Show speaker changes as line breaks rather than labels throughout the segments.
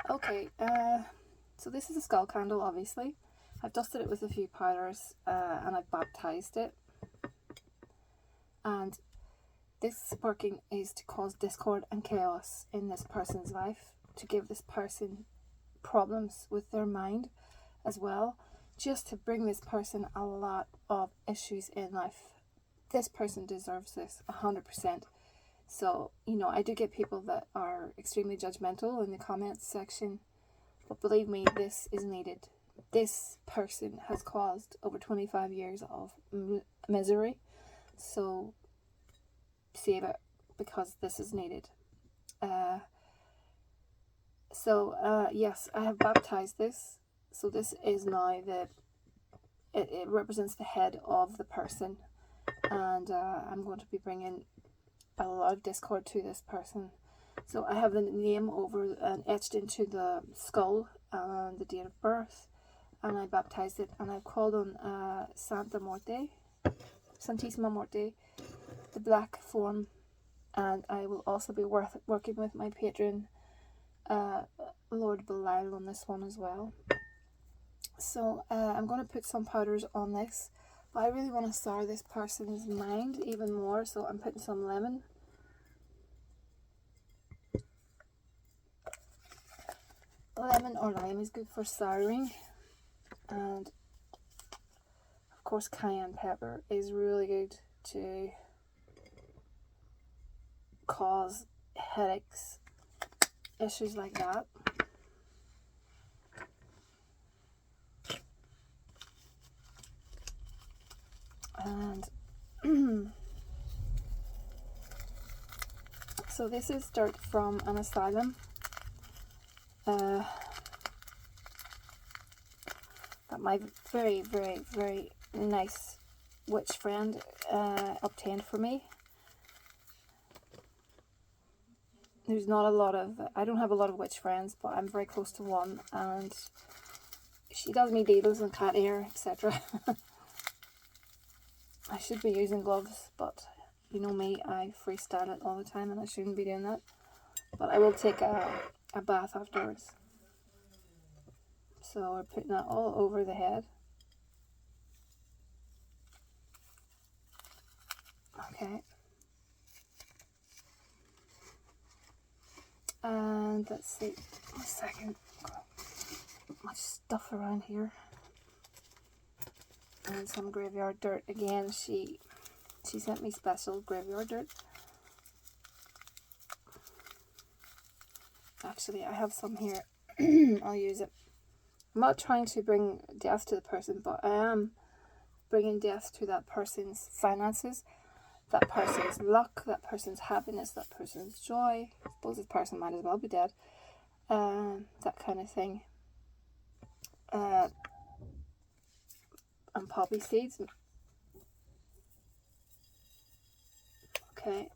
Okay, so this is a skull candle, obviously. I've dusted it with a few powders and I've baptized it. And this working is to cause discord and chaos in this person's life, to give this person problems with their mind as well, just to bring this person a lot of issues in life. This person deserves this 100%. So, I do get people that are extremely judgmental in the comments section, but believe me, this is needed. This person has caused over 25 years of misery, so save it, because this is needed. Yes, I have baptized this. So this is now it represents the head of the person, and I'm going to be bringing a lot of discord to this person. So I have the name over and etched into the skull and the date of birth, and I baptized it, and I called on Santissima Morte, the black form, and I will also be working with my patron, Lord Belial, on this one as well. So I'm going to put some powders on this, but I really want to sour this person's mind even more, so I'm putting some lemon. Lemon or lime is good for souring, and of course cayenne pepper is really good to cause headaches, issues like that. And so this is dirt from an asylum that my very, very, very nice witch friend obtained for me. There's not a lot of, I don't have a lot of witch friends, but I'm very close to one, and she does me deals and cat hair, etc. I should be using gloves, but you know me, I freestyle it all the time and I shouldn't be doing that. But I will take a bath afterwards. So we're putting that all over the head. Okay. And let's see, a second. Much stuff around here. And some graveyard dirt again. She sent me special graveyard dirt. Actually, I have some here. I'll use it. I'm not trying to bring death to the person, but I am bringing death to that person's finances, that person's luck, that person's happiness, that person's joy. I suppose this person might as well be dead. That kind of thing. And poppy seeds. Okay.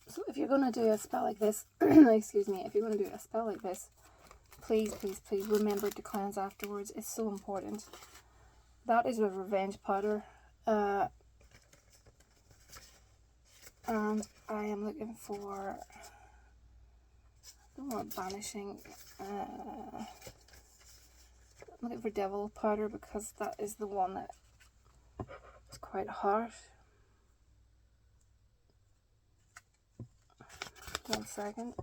So if you're going to do a spell like this, excuse me, if you're going to do a spell like this, please, please, please remember to cleanse afterwards. It's so important. That is a revenge powder. And I am looking for, I don't want banishing, I'm looking for devil powder, because that is the one that is quite harsh. 1 second.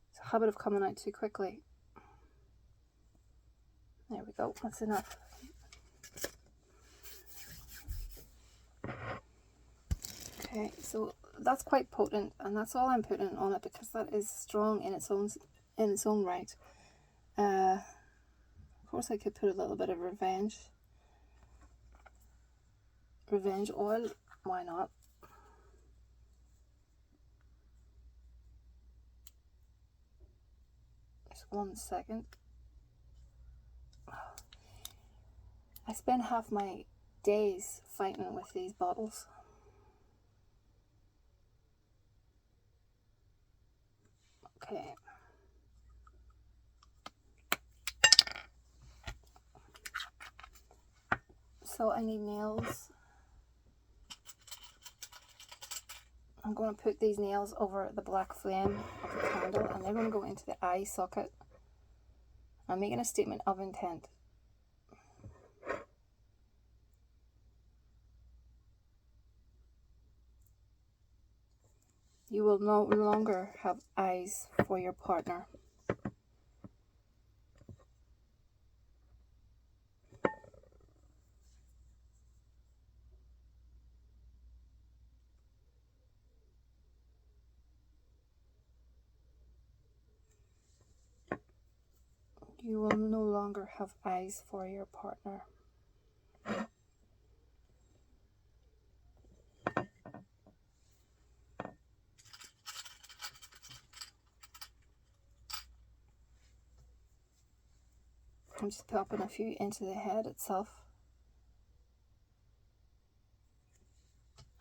It's a habit of coming out too quickly. There we go, that's enough. Okay, so that's quite potent, and that's all I'm putting on it, because that is strong in its own right. Of course I could put a little bit of revenge oil, why not? Just 1 second. I spend half my days fighting with these bottles. Okay. So I need nails. I'm going to put these nails over the black flame of the candle, and they're going to go into the eye socket. I'm making a statement of intent. You will no longer have eyes for your partner. You will no longer have eyes for your partner. I'm just popping a few into the head itself.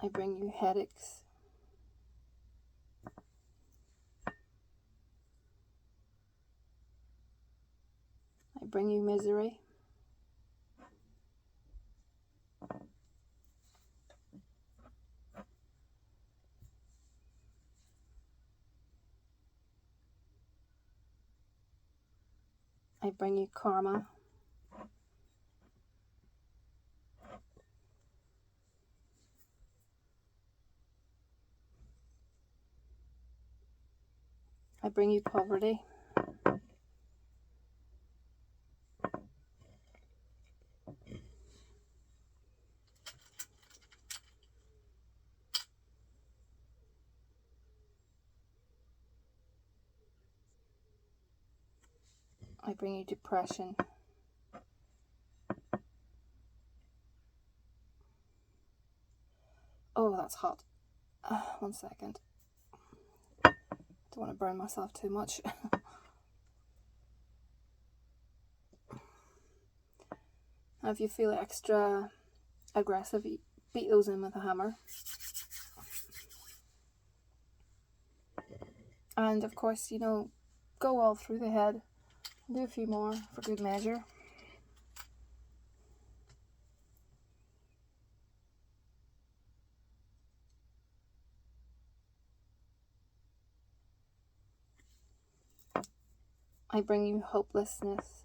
I bring you headaches. I bring you misery. I bring you karma. I bring you poverty. I bring you depression. Oh, that's hot. 1 second. Don't want to burn myself too much. Now, if you feel extra aggressive, beat those in with a hammer. And of course, go all through the head. Do a few more for good measure. I bring you hopelessness.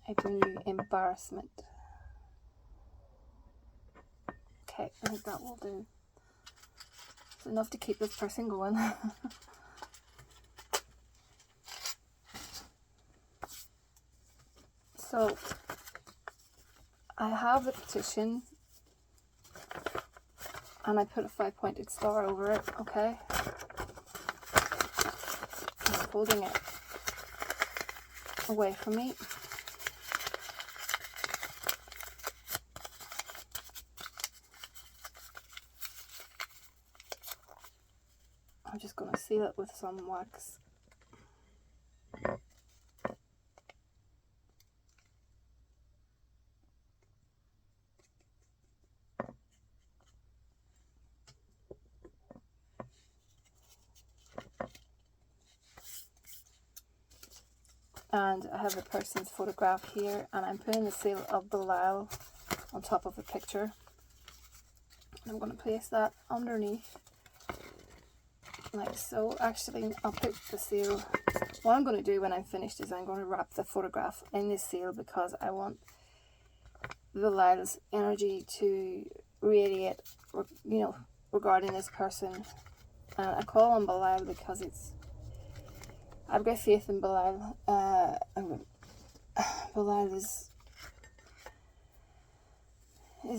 I bring you embarrassment. Okay, I think that will do. It's enough to keep this person going. So, I have the petition, and I put a 5-pointed star over it, okay? I'm holding it away from me. I'm just going to seal it with some wax. And I have the person's photograph here, and I'm putting the seal of Belial on top of the picture. And I'm going to place that underneath, like so. Actually, I'll put the seal. What I'm going to do when I'm finished is I'm going to wrap the photograph in this seal, because I want Belial's energy to radiate, regarding this person. And I call him Belial because I've got faith in Belial. Belial is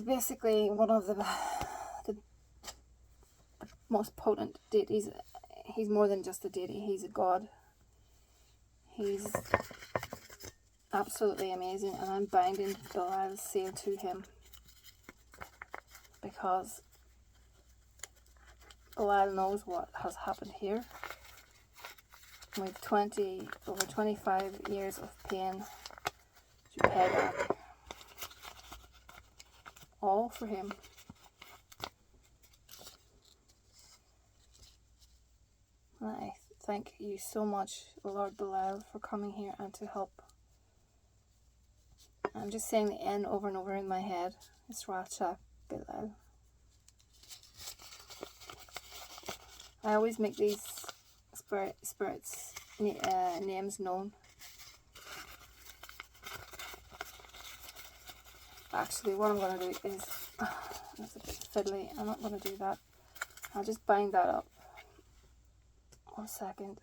basically one of the most potent deities. He's more than just a deity, he's a god. He's absolutely amazing, and I'm binding Belial's seal to him because Belial knows what has happened here. With over 25 years of pain to pay back. All for him. And I thank you so much, Lord Belial, for coming here and to help. I'm just saying the N over and over in my head. It's Racha Belial. I always make these spirits names known. Actually, what I'm going to do is, that's a bit fiddly, I'm not going to do that. I'll just bind that up. 1 second.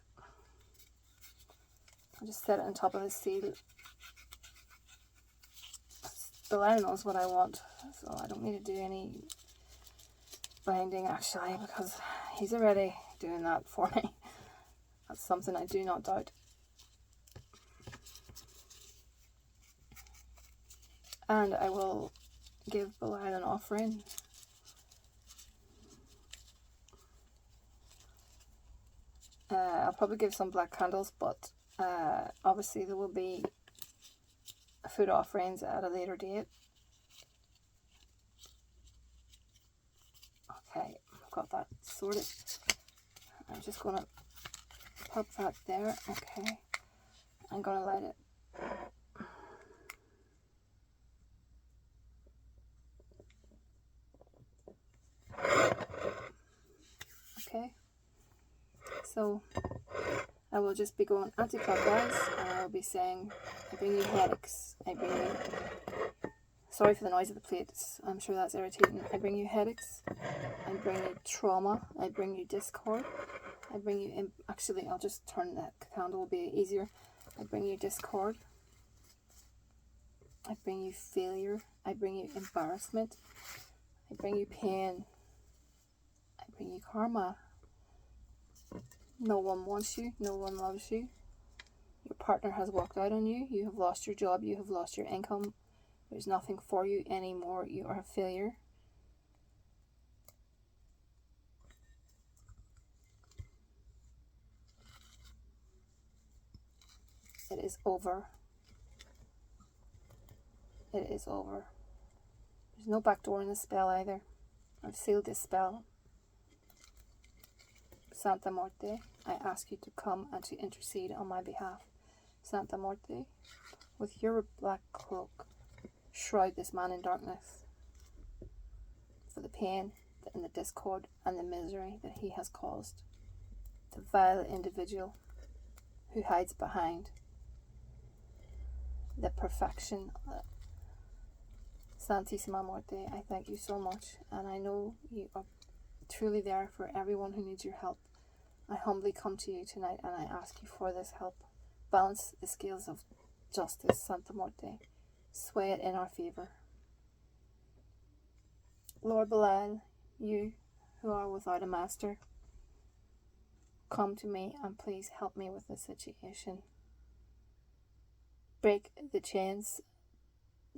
I'll just set it on top of the seal. Belial knows what I want, so I don't need to do any binding actually, because he's already doing that for me. That's something I do not doubt. And I will give Belial an offering. I'll probably give some black candles, but obviously there will be food offerings at a later date. Okay, I've got that sorted. I'm just going to pop that there. Okay, I'm going to light it. Okay, so I will just be going anti-clockwise, and I will be saying, I bring you headaches, I bring you, sorry for the noise of the plates, I'm sure that's irritating. I bring you headaches, I bring you trauma, I bring you discord, I bring you, actually I'll just turn that candle, will be easier. I bring you discord, I bring you failure, I bring you embarrassment, I bring you pain, I bring you karma. No one wants you, no one loves you. Your partner has walked out on you, you have lost your job, you have lost your income, there's nothing for you anymore, you are a failure. It is over. It is over. There's no back door in the spell either. I've sealed this spell. Santa Morte, I ask you to come and to intercede on my behalf. Santa Morte, with your black cloak, shroud this man in darkness for the pain and the discord and the misery that he has caused. The vile individual who hides behind the perfection. Santissima Morte, I thank you so much, and I know you are truly there for everyone who needs your help. I humbly come to you tonight and I ask you for this help. Balance the scales of justice, Santa Morte. Sway it in our favour. Lord Belial, you who are without a master, come to me and please help me with this situation. Break the chains,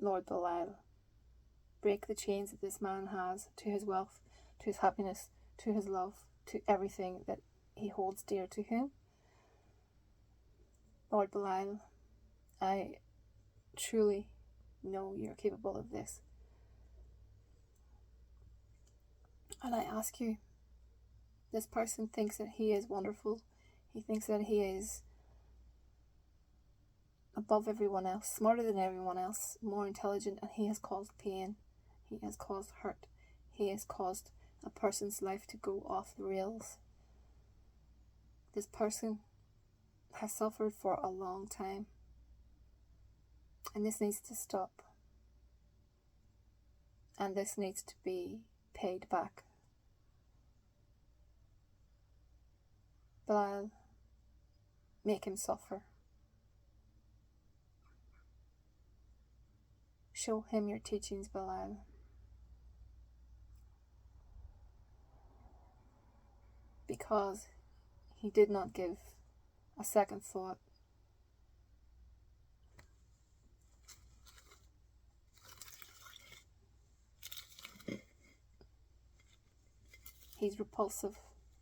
Lord Belial. Break the chains that this man has to his wealth, to his happiness, to his love, to everything that he holds dear to him. Lord Belial, I truly know you're capable of this. And I ask you, this person thinks that he is wonderful. He thinks that he is above everyone else, smarter than everyone else, more intelligent, and he has caused pain. He has caused hurt. He has caused a person's life to go off the rails. This person has suffered for a long time. And this needs to stop. And this needs to be paid back. Belial, make him suffer. Show him your teachings, Belial. Because he did not give a second thought. He's repulsive,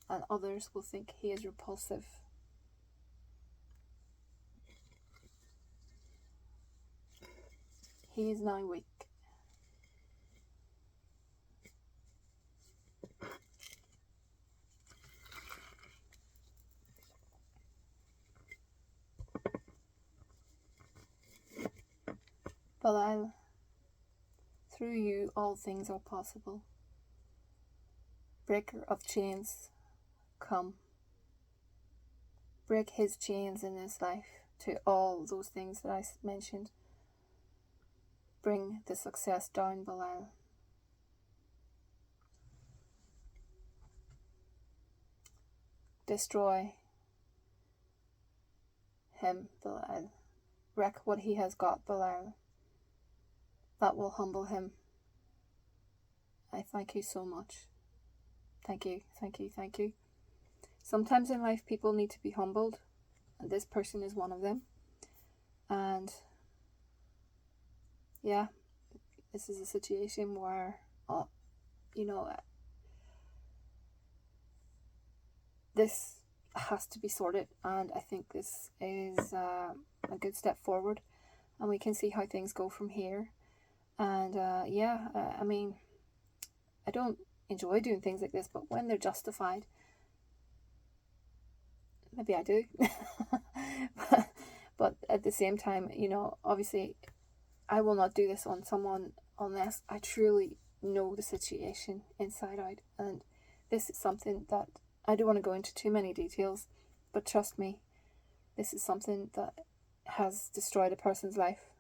and others will think he is repulsive. He is now weak. Belial, through you all things are possible. Breaker of chains, come. Break his chains in this life to all those things that I mentioned. Bring the success down, Belial. Destroy him, Belial. Wreck what he has got, Belial. That will humble him. I thank you so much. Thank you, thank you, thank you. Sometimes in life people need to be humbled, and this person is one of them. And yeah, this is a situation where, this has to be sorted, and I think this is a good step forward, and we can see how things go from here. And I mean, I don't enjoy doing things like this, but when they're justified, maybe I do. but at the same time, obviously I will not do this on someone unless I truly know the situation inside out. And this is something that I don't want to go into too many details, but trust me, this is something that has destroyed a person's life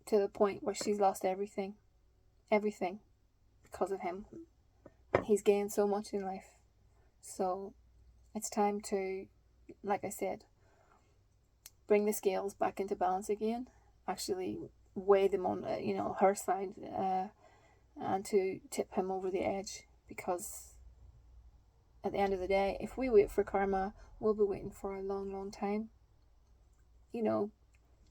to the point where she's lost everything because of him. He's gained so much in life. So it's time to, like I said, bring the scales back into balance again, actually weigh them on her side, and to tip him over the edge, because at the end of the day, if we wait for karma, we'll be waiting for a long time. Do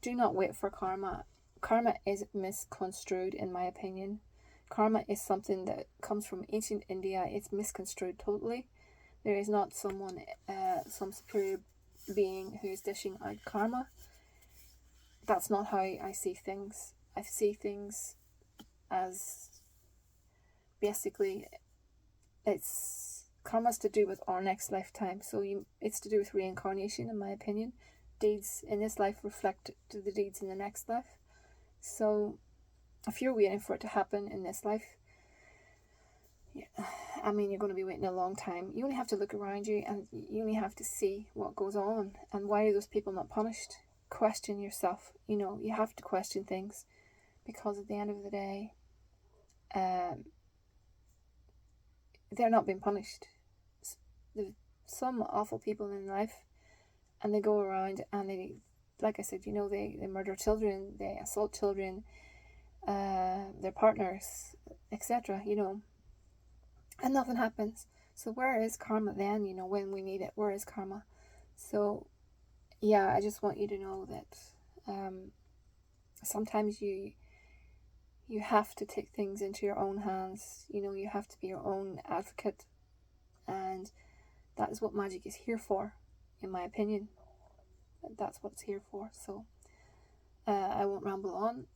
not wait for karma. Karma is misconstrued, in my opinion. Karma is something that comes from ancient India. It's misconstrued totally. There is not some superior being who is dishing out karma. That's not how I see things. I see things as basically karma's to do with our next lifetime. So it's to do with reincarnation, in my opinion. Deeds in this life reflect to the deeds in the next life. So if you're waiting for it to happen in this life, you're going to be waiting a long time. You only have to look around you, and you only have to see what goes on, and why are those people not punished? Question yourself. You have to question things, because at the end of the day, they're not being punished. Some awful people in life, and they go around and they, like I said, they murder children, they assault children, their partners, etc. And nothing happens. So where is karma then? When we need it, where is karma? So yeah, I just want you to know that sometimes you have to take things into your own hands. You have to be your own advocate, and that is what magic is here for, in my opinion. That's what it's here for. So I won't ramble on.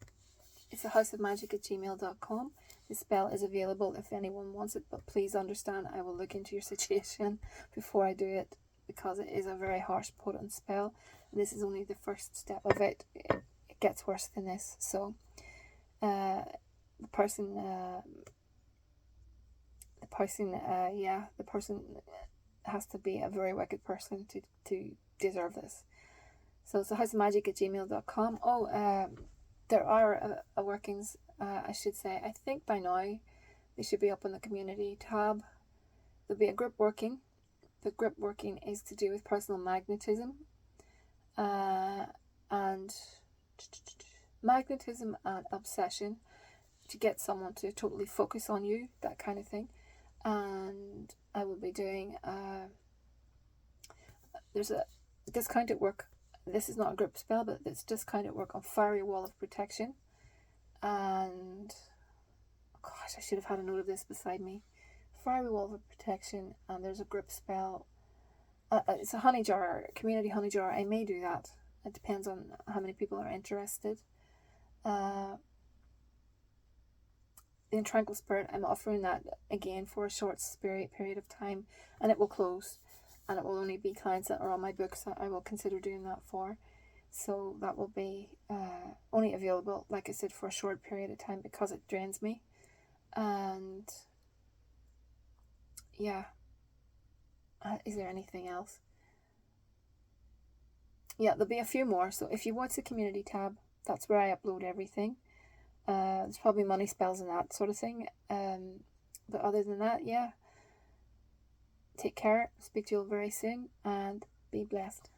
It's thehouseofmagic@gmail.com. The spell is available if anyone wants it, but please understand I will look into your situation before I do it, because it is a very harsh, potent spell, and this is only the first step of it. It gets worse than this. So the person has to be a very wicked person to deserve this. So it's thehouseofmagic@gmail.com. There are workings, I should say. I think by now they should be up on the community tab. There'll be a group working. The group working is to do with personal magnetism, and obsession, to get someone to totally focus on you, that kind of thing. And I will be doing there's a discounted work. This is not a group spell, but it's discounted work on Fiery Wall of Protection. And gosh, I should have had a note of this beside me. Fiery Wall of Protection, and there's a group spell. It's a honey jar, community honey jar. I may do that. It depends on how many people are interested. The Tranquil Spirit, I'm offering that again for a short period of time, and it will close, and it will only be clients that are on my books that I will consider doing that for. So that will be only available, like I said, for a short period of time because it drains me. And yeah, is there anything else? Yeah, there'll be a few more. So if you watch the community tab, that's where I upload everything. There's probably money spells and that sort of thing. But other than that, yeah. Take care. Speak to you all very soon and be blessed.